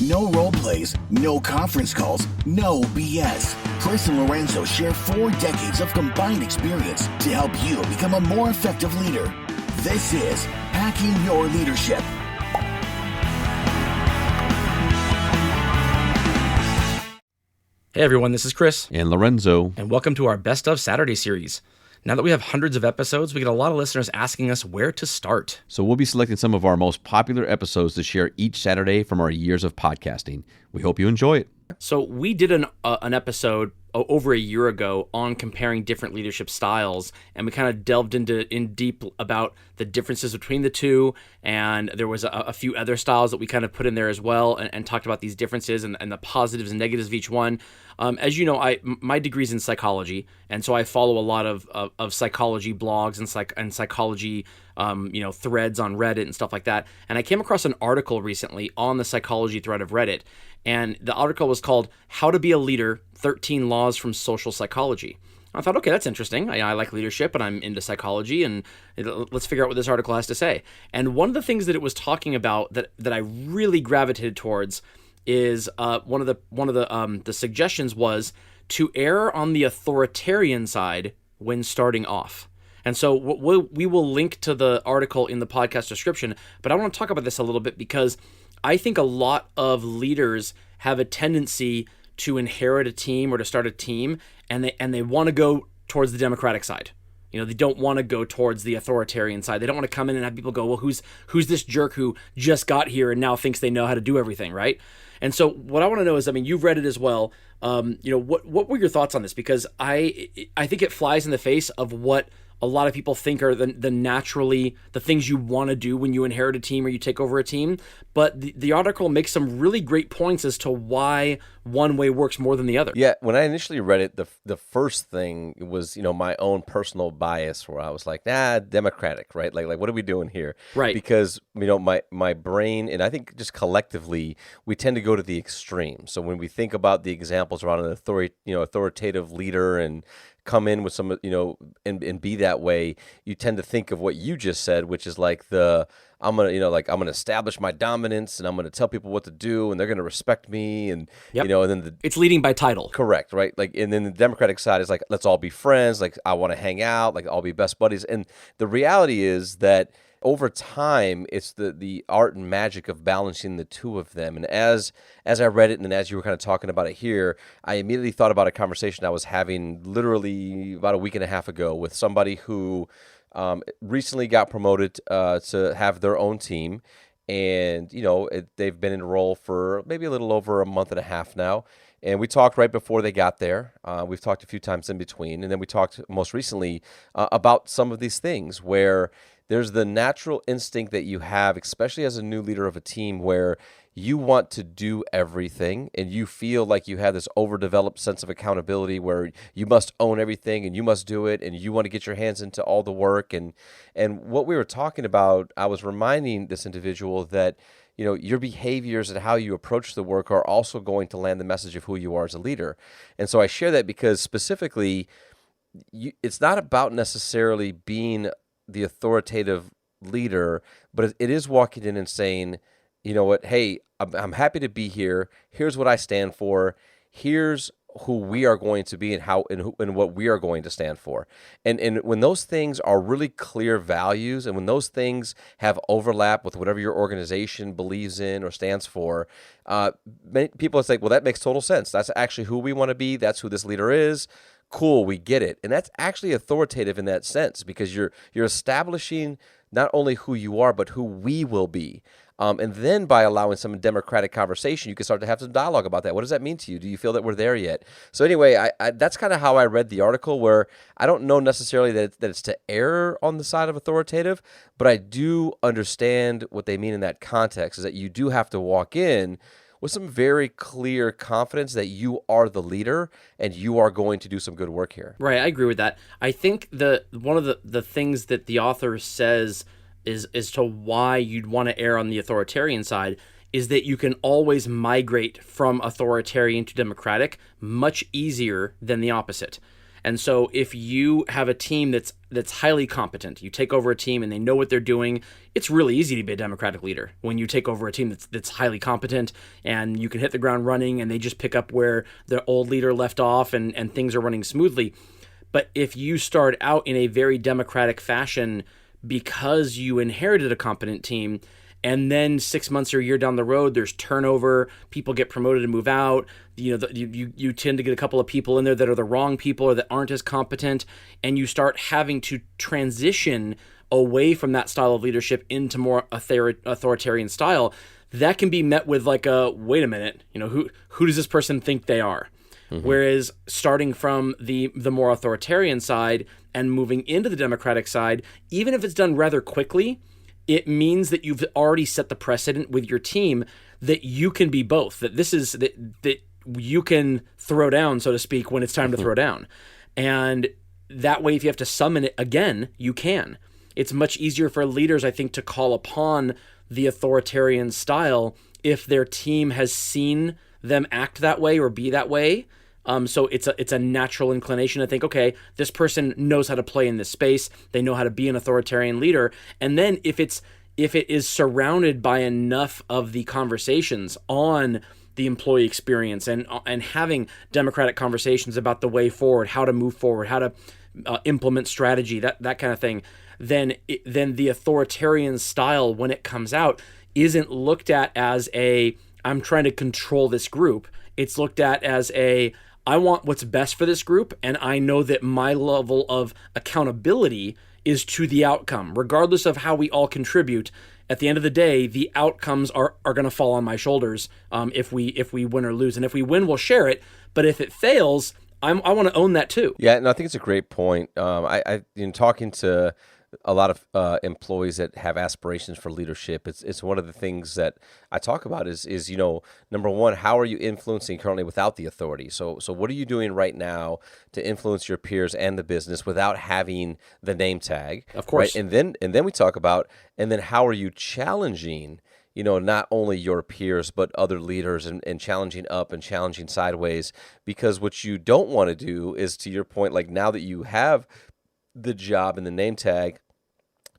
No role plays, no conference calls, no BS. Chris and Lorenzo share 4 decades of combined experience to help you become a more effective leader. This is Hacking Your Leadership. Hey everyone, this is Chris. And Lorenzo. And welcome to our Best of Saturday series. Now that we have hundreds of episodes, we get a lot of listeners asking us where to start. So we'll be selecting some of our most popular episodes to share each Saturday from our years of podcasting. We hope you enjoy it. So we did an episode over a year ago on comparing different leadership styles, and we kind of delved in deep about the differences between the two, and there was a few other styles that we kind of put in there as well, and talked about these differences and the positives and negatives of each one. As you know, my degree's in psychology, and so I follow a lot of psychology blogs and psychology threads on Reddit and stuff like that. And I came across an article recently on the psychology thread of Reddit, and the article was called "How to Be a Leader: 13 Laws from Social Psychology." I thought, okay, that's interesting. I like leadership, and I'm into psychology, and let's figure out what this article has to say. And one of the things that it was talking about that I really gravitated towards is one of the suggestions was to err on the authoritarian side when starting off. And so we will link to the article in the podcast description, but I want to talk about this a little bit because I think a lot of leaders have a tendency to inherit a team or to start a team, and they want to go towards the democratic side. You know, they don't want to go towards the authoritarian side. They don't want to come in and have people go, well, who's this jerk who just got here and now thinks they know how to do everything, right? And so what I want to know is, I mean, you've read it as well. What were your thoughts on this? Because I think it flies in the face of what a lot of people think are the things you want to do when you inherit a team or you take over a team. But the article makes some really great points as to why one way works more than the other. Yeah, when I initially read it, the first thing was, my own personal bias where I was like, democratic, right? Like what are we doing here? Right. Because, my brain, and I think just collectively, we tend to go to the extreme. So when we think about the examples around an authoritative leader and come in with some, and be that way, you tend to think of what you just said, which is like I'm gonna establish my dominance, and I'm gonna tell people what to do, and they're gonna respect me, and Yep. and then It's leading by title. correct, right? Like, and then the Democratic side is like, let's all be friends, like I want to hang out, like I'll be best buddies, and the reality is that over time, it's the art and magic of balancing the two of them. And as I read it, and then as you were kind of talking about it here, I immediately thought about a conversation I was having literally about a week and a half ago with somebody who recently got promoted to have their own team. And, they've been in role for maybe a little over a month and a half now. And we talked right before they got there. We've talked a few times in between. And then we talked most recently about some of these things where there's the natural instinct that you have, especially as a new leader of a team, where you want to do everything and you feel like you have this overdeveloped sense of accountability where you must own everything and you must do it and you want to get your hands into all the work. And what we were talking about, I was reminding this individual that your behaviors and how you approach the work are also going to land the message of who you are as a leader. And so I share that because specifically, it's not about necessarily being the authoritative leader, but it is walking in and saying, you know what, hey, I'm happy to be here. Here's what I stand for. Here's who we are going to be and how and what we are going to stand for. And when those things are really clear values, and when those things have overlap with whatever your organization believes in or stands for, many people are like, well, that makes total sense. That's actually who we want to be. That's who this leader is. Cool, we get it. And that's actually authoritative in that sense because you're establishing not only who you are, but who we will be. And then by allowing some democratic conversation, you can start to have some dialogue about that. What does that mean to you? Do you feel that we're there yet? So anyway, that's kind of how I read the article, where I don't know necessarily that it's to err on the side of authoritative, but I do understand what they mean in that context, is that you do have to walk in with some very clear confidence that you are the leader and you are going to do some good work here. Right, I agree with that. I think one of the things that the author says is as to why you'd want to err on the authoritarian side is that you can always migrate from authoritarian to democratic much easier than the opposite. And so if you have a team that's highly competent, you take over a team and they know what they're doing, it's really easy to be a democratic leader when you take over a team that's highly competent and you can hit the ground running and they just pick up where the old leader left off and things are running smoothly. But if you start out in a very democratic fashion because you inherited a competent team, and then 6 months or a year down the road, there's turnover, people get promoted and move out, you tend to get a couple of people in there that are the wrong people or that aren't as competent, and you start having to transition away from that style of leadership into more authoritarian style, that can be met with like a, wait a minute, who does this person think they are? Mm-hmm. Whereas starting from the more authoritarian side and moving into the democratic side, even if it's done rather quickly, it means that you've already set the precedent with your team that you can be both, that you can throw down, so to speak, when it's time to throw down. And that way, if you have to summon it again, you can. It's much easier for leaders, I think, to call upon the authoritarian style if their team has seen them act that way or be that way. So it's a natural inclination to think, okay, this person knows how to play in this space. They know how to be an authoritarian leader. And then if it is surrounded by enough of the conversations on the employee experience and having democratic conversations about the way forward, how to move forward, how to implement strategy, that kind of thing, then the authoritarian style, when it comes out, isn't looked at as I'm trying to control this group. It's looked at as I want what's best for this group, and I know that my level of accountability is to the outcome. Regardless of how we all contribute, at the end of the day, the outcomes are going to fall on my shoulders if we win or lose. And if we win, we'll share it. But if it fails, I want to own that too. Yeah, and I think it's a great point. I in talking to a lot of employees that have aspirations for leadership, it's one of the things that I talk about is number one, how are you influencing currently without the authority? So what are you doing right now to influence your peers and the business without having the name tag? Of course. Right? And then we talk about, and then how are you challenging not only your peers, but other leaders and challenging up and challenging sideways? Because what you don't want to do is, to your point, like now that you have the job and the name tag,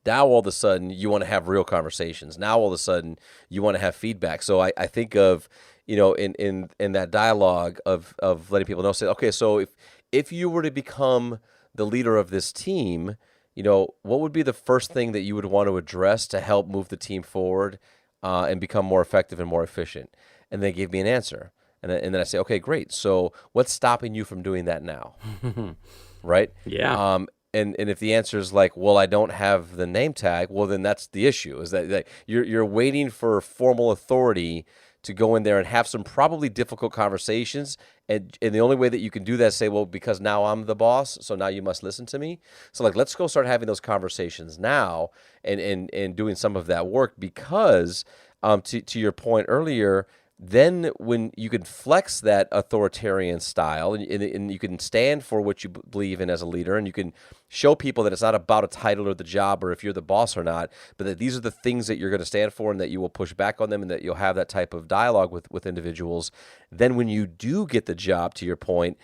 now all of a sudden you want to have real conversations. Now all of a sudden you want to have feedback. So I think of, in that dialogue of letting people know, say, okay, so if you were to become the leader of this team, what would be the first thing that you would want to address to help move the team forward and become more effective and more efficient? And they gave me an answer. And then I say, okay, great. So what's stopping you from doing that now? Right? Yeah. And if the answer is like, well, I don't have the name tag, well, then that's the issue, is that you're waiting for formal authority to go in there and have some probably difficult conversations. And the only way that you can do that is say, well, because now I'm the boss, so now you must listen to me. So like, let's go start having those conversations now and doing some of that work, because to your point earlier, then when you can flex that authoritarian style and you can stand for what you believe in as a leader, and you can show people that it's not about a title or the job or if you're the boss or not, but that these are the things that you're going to stand for and that you will push back on them and that you'll have that type of dialogue with individuals, then when you do get the job, to your point,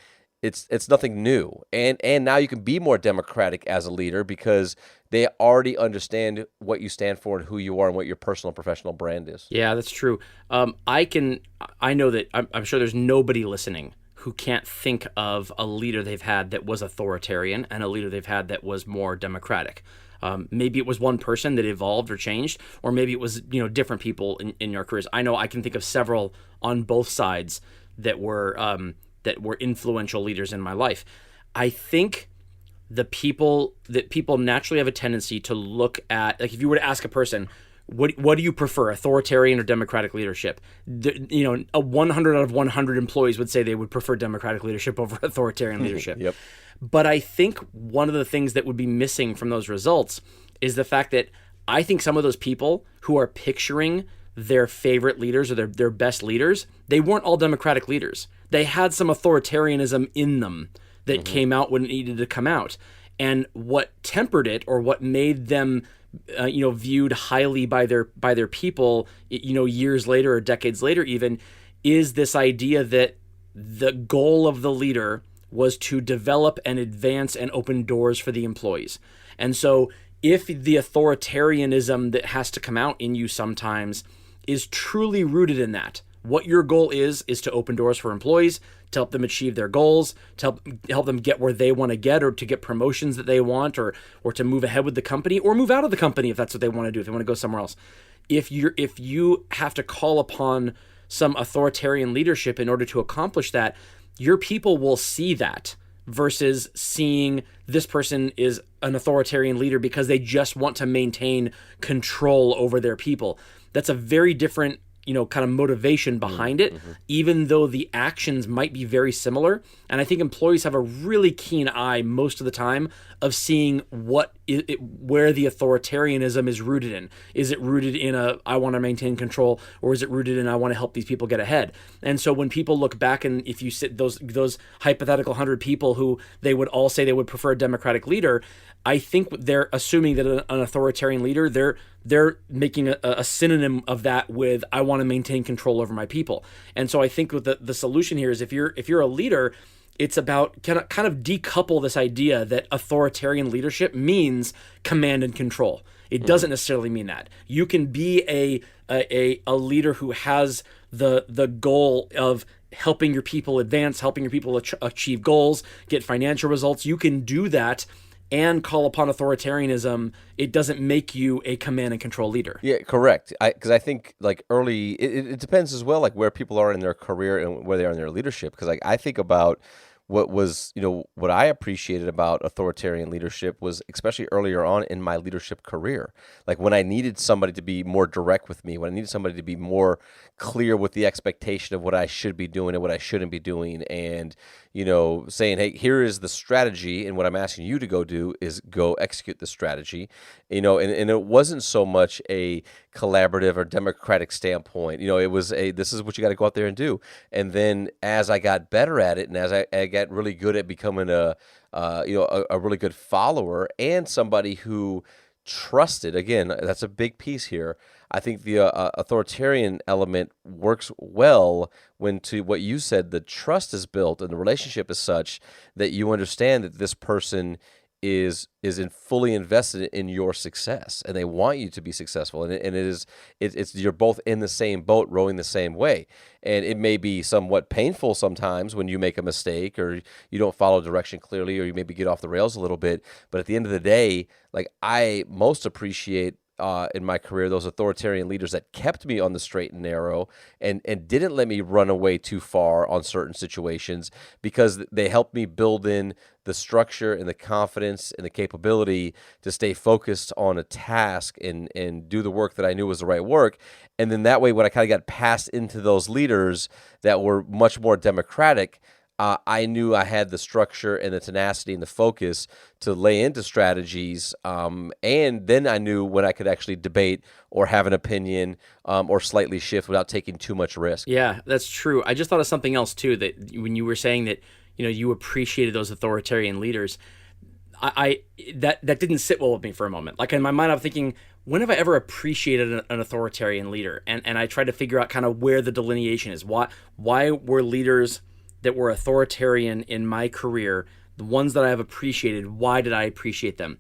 it's nothing new. And now you can be more democratic as a leader because they already understand what you stand for and who you are and what your personal and professional brand is. Yeah, that's true. I know that I'm sure there's nobody listening who can't think of a leader they've had that was authoritarian and a leader they've had that was more democratic. Maybe it was one person that evolved or changed, or maybe it was different people in your careers. I know I can think of several on both sides that were influential leaders in my life. I think people naturally have a tendency to look at, like, if you were to ask a person, what do you prefer, authoritarian or democratic leadership? A 100 out of 100 employees would say they would prefer democratic leadership over authoritarian leadership. Yep. But I think one of the things that would be missing from those results is the fact that I think some of those people who are picturing their favorite leaders or their best leaders, they weren't all democratic leaders. They had some authoritarianism in them that came out when it needed to come out. And what tempered it, or what made them viewed highly by their people, years later or decades later even, is this idea that the goal of the leader was to develop and advance and open doors for the employees. And so if the authoritarianism that has to come out in you sometimes is truly rooted in that, what your goal is to open doors for employees, to help them achieve their goals, to help them get where they want to get, or to get promotions that they want, or to move ahead with the company, or move out of the company if that's what they want to do, if they want to go somewhere else. If you have to call upon some authoritarian leadership in order to accomplish that, your people will see that versus seeing this person is an authoritarian leader because they just want to maintain control over their people. That's a very different, kind of motivation behind it, even though the actions might be very similar. And I think employees have a really keen eye most of the time of seeing where the authoritarianism is rooted in. Is it rooted in I want to maintain control, or is it rooted in I want to help these people get ahead? And so when people look back, and if you sit those hypothetical 100 people who they would all say they would prefer a democratic leader, I think they're assuming that an authoritarian leader, they're making a synonym of that with I want to maintain control over my people. And so I think with the solution here is if you're a leader, it's about kind of decouple this idea that authoritarian leadership means command and control. It doesn't necessarily mean that. You can be a leader who has the goal of helping your people advance, helping your people achieve goals, get financial results. You can do that and call upon authoritarianism. It doesn't make you a command and control leader. Yeah, correct. Because I think early, it depends as well, where people are in their career and where they are in their leadership. Because I think about what I appreciated about authoritarian leadership was especially earlier on in my leadership career. Like when I needed somebody to be more direct with me, when I needed somebody to be more clear with the expectation of what I should be doing and what I shouldn't be doing, and saying, hey, here is the strategy, and what I'm asking you to go do is go execute the strategy. And it wasn't so much a collaborative or democratic standpoint. It was this is what you got to go out there and do. And then as I got better at it, and as I got really good at becoming a really good follower and somebody who trusted, again, that's a big piece here. I think the authoritarian element works well when, to what you said, the trust is built and the relationship is such that you understand that this person is fully invested in your success, and they want you to be successful, and it's you're both in the same boat, rowing the same way. And it may be somewhat painful sometimes when you make a mistake, or you don't follow direction clearly, or you maybe get off the rails a little bit. But at the end of the day, I most appreciate in my career those authoritarian leaders that kept me on the straight and narrow, and didn't let me run away too far on certain situations, because they helped me build in the structure and the confidence and the capability to stay focused on a task and do the work that I knew was the right work. And then that way, when I kind of got passed into those leaders that were much more democratic, I knew I had the structure and the tenacity and the focus to lay into strategies, and then I knew when I could actually debate or have an opinion, or slightly shift without taking too much risk. Yeah, that's true. I just thought of something else too, that when you were saying that you appreciated those authoritarian leaders, that didn't sit well with me for a moment. Like in my mind, I'm thinking, when have I ever appreciated an authoritarian leader? And I tried to figure out kind of where the delineation is. Why were leaders that were authoritarian in my career, the ones that I have appreciated, why did I appreciate them?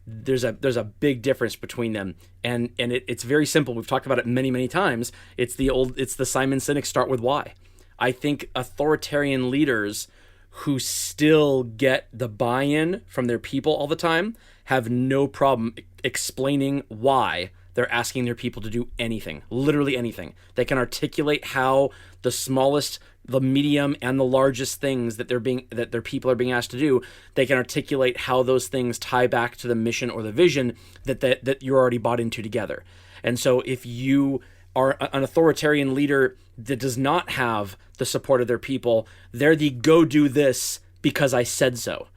There's a big difference between them, and it's very simple. We've talked about it many, many times. It's the Simon Sinek start with why. I think authoritarian leaders who still get the buy-in from their people all the time have no problem explaining why they're asking their people to do anything, literally anything. They can articulate how the smallest, the medium, and the largest things that their people are being asked to do, they can articulate how those things tie back to the mission or the vision that you're already bought into together. And so if you are an authoritarian leader that does not have the support of their people, they're the go do this because I said so.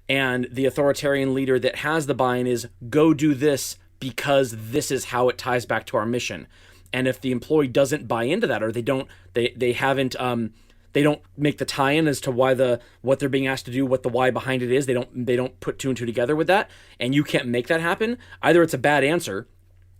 And the authoritarian leader that has the buy-in is go do this because this is how it ties back to our mission. And if the employee doesn't buy into that, or they don't make the tie-in as to what they're being asked to do, what the why behind it is, they don't put two and two together with that, and you can't make that happen, either it's a bad answer,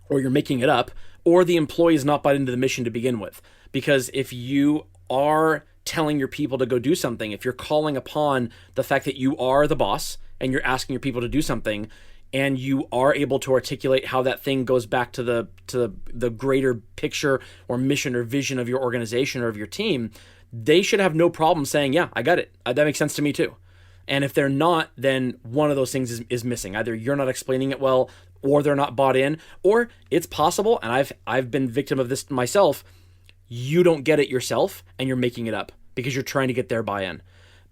or you're making it up, or the employee is not bought into the mission to begin with. Because if you are telling your people to go do something, if you're calling upon the fact that you are the boss and you're asking your people to do something, and you are able to articulate how that thing goes back to the greater picture or mission or vision of your organization or of your team, they should have no problem saying, yeah, I got it. That makes sense to me too. And if they're not, then one of those things is missing. Either you're not explaining it well, or they're not bought in, or it's possible, and I've been victim of this myself, you don't get it yourself and you're making it up because you're trying to get their buy-in.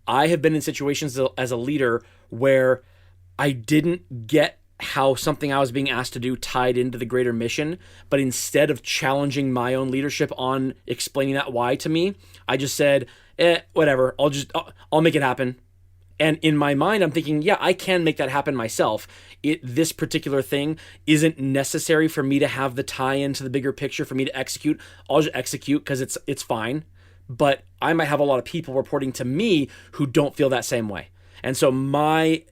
I have been in situations as a leader where I didn't get how something I was being asked to do tied into the greater mission, but instead of challenging my own leadership on explaining that why to me, I just said, whatever, I'll make it happen. And in my mind, I'm thinking, yeah, I can make that happen myself. This particular thing isn't necessary for me to have the tie-in to the bigger picture for me to execute. I'll just execute because it's fine. But I might have a lot of people reporting to me who don't feel that same way. And so my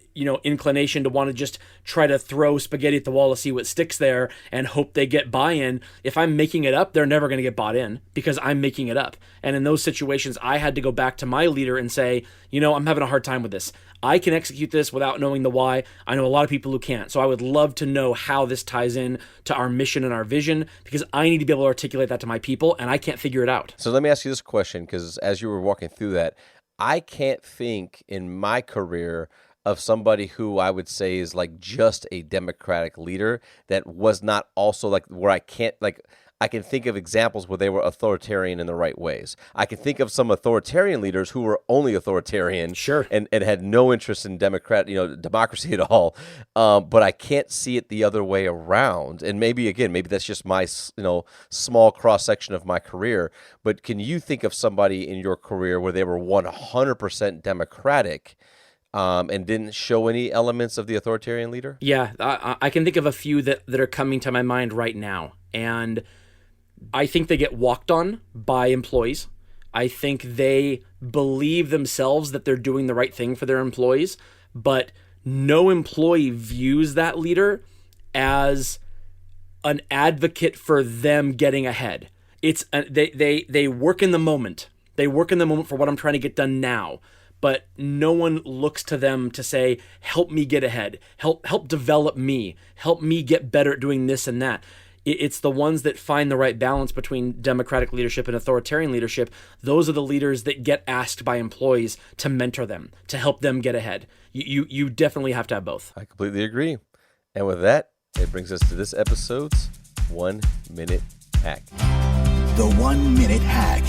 inclination to want to just try to throw spaghetti at the wall to see what sticks there and hope they get buy-in. If I'm making it up, they're never going to get bought in because I'm making it up. And in those situations, I had to go back to my leader and say, I'm having a hard time with this. I can execute this without knowing the why. I know a lot of people who can't. So I would love to know how this ties in to our mission and our vision, because I need to be able to articulate that to my people and I can't figure it out. So let me ask you this question, because as you were walking through that, I can't think in my career of somebody who I would say is like just a democratic leader that was not also like where I can think of examples where they were authoritarian in the right ways. I can think of some authoritarian leaders who were only authoritarian, sure, and had no interest in democracy at all. But I can't see it the other way around. And maybe that's just my small cross section of my career. But can you think of somebody in your career where they were 100% democratic? And didn't show any elements of the authoritarian leader? Yeah, I can think of a few that are coming to my mind right now. And I think they get walked on by employees. I think they believe themselves that they're doing the right thing for their employees, but no employee views that leader as an advocate for them getting ahead. It's they work in the moment. They work in the moment for what I'm trying to get done now. But no one looks to them to say, help me get ahead, help develop me, help me get better at doing this and that. It's the ones that find the right balance between democratic leadership and authoritarian leadership. Those are the leaders that get asked by employees to mentor them, to help them get ahead. You definitely have to have both. I completely agree. And with that, it brings us to this episode's 1 Minute Hack. The 1 Minute Hack.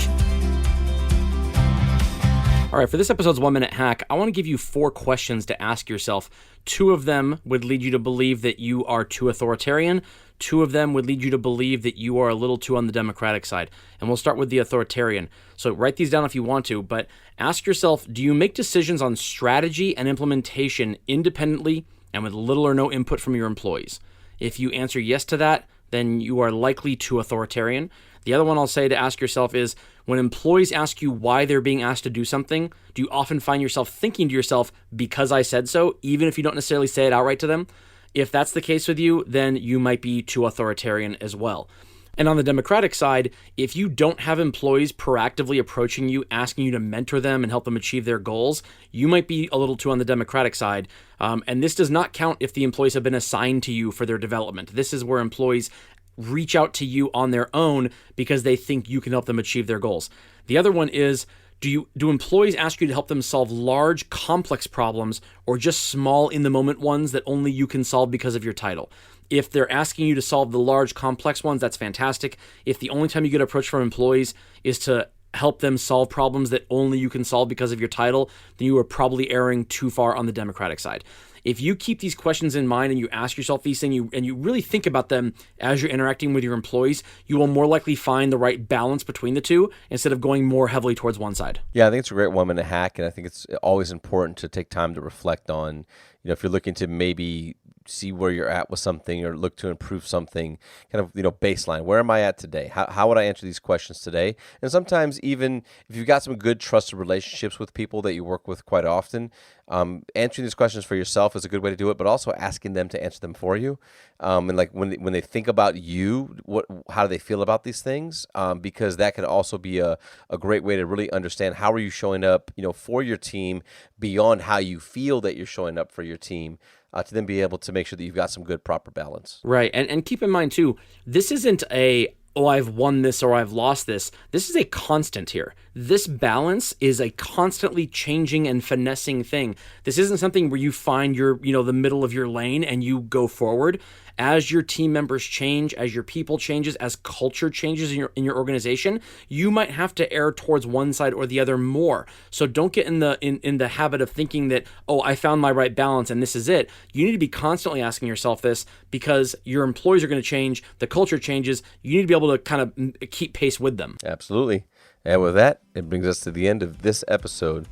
All right, for this episode's 1 Minute Hack, I want to give you 4 questions to ask yourself. 2 of them would lead you to believe that you are too authoritarian. 2 of them would lead you to believe that you are a little too on the democratic side. And we'll start with the authoritarian. So write these down if you want to, but ask yourself, do you make decisions on strategy and implementation independently and with little or no input from your employees? If you answer yes to that, then you are likely too authoritarian. The other one I'll say to ask yourself is, when employees ask you why they're being asked to do something, do you often find yourself thinking to yourself, because I said so, even if you don't necessarily say it outright to them? If that's the case with you, then you might be too authoritarian as well. And on the democratic side, if you don't have employees proactively approaching you, asking you to mentor them and help them achieve their goals, you might be a little too on the democratic side. And this does not count if the employees have been assigned to you for their development. This is where employees reach out to you on their own because they think you can help them achieve their goals. The other one is, do employees ask you to help them solve large, complex problems or just small, in-the-moment ones that only you can solve because of your title? If they're asking you to solve the large, complex ones, that's fantastic. If the only time you get approached from employees is to help them solve problems that only you can solve because of your title, then you are probably erring too far on the democratic side. If you keep these questions in mind and you ask yourself these things and you really think about them as you're interacting with your employees, you will more likely find the right balance between the two instead of going more heavily towards one side. Yeah, I think it's a great 1 minute hack, and I think it's always important to take time to reflect on, if you're looking to maybe see where you're at with something or look to improve something, kind of, baseline. Where am I at today? How would I answer these questions today? And sometimes even if you've got some good trusted relationships with people that you work with quite often, answering these questions for yourself is a good way to do it, but also asking them to answer them for you. And like when they think about you, how do they feel about these things? Because that could also be a great way to really understand how are you showing up, for your team beyond how you feel that you're showing up for your team, to then be able to make sure that you've got some good, proper balance. Right. And keep in mind, too, this isn't I've won this or I've lost this. This is a constant here. This balance is a constantly changing and finessing thing. This isn't something where you find the middle of your lane and you go forward. As your team members change, as your people changes, as culture changes in your organization, you might have to err towards one side or the other more. So don't get in the habit of thinking that, I found my right balance and this is it. You need to be constantly asking yourself this, because your employees are going to change, the culture changes. You need to be able to kind of keep pace with them. Absolutely. And with that, it brings us to the end of this episode